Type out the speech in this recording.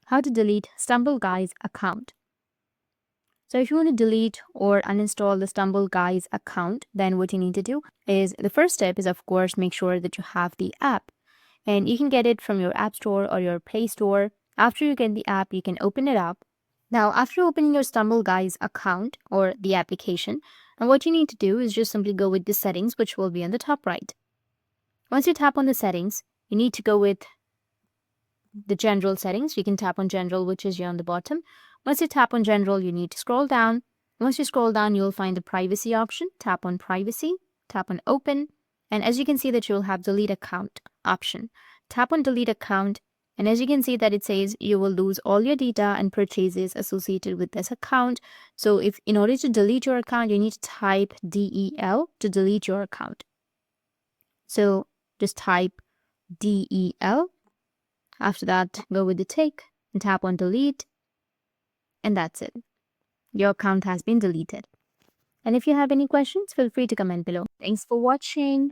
how to delete Stumble Guys account. So if you want to delete or uninstall the Stumble Guys account, then what you need to do is the first step is, of course, make sure that you have the app. And you can get it from your App Store or your Play Store. After you get the app, you can open it up. Now, after opening your Stumble Guys account or the application, and what you need to do is just simply go with the settings, which will be on the top right. Once you tap on the settings, you need to go with the general settings. You can tap on general, which is here on the bottom. Once you tap on general, you need to scroll down. Once you scroll down, you'll find the privacy option. Tap on privacy, tap on open, and as you can see that you'll have delete account option. Tap on delete account, and as you can see that it says you will lose all your data and purchases associated with this account. So if in order to delete your account, you need to type DEL to delete your account. So just type DEL. After that, go with the tick and tap on delete, and that's it. Your account has been deleted. And if you have any questions, feel free to comment below. Thanks for watching.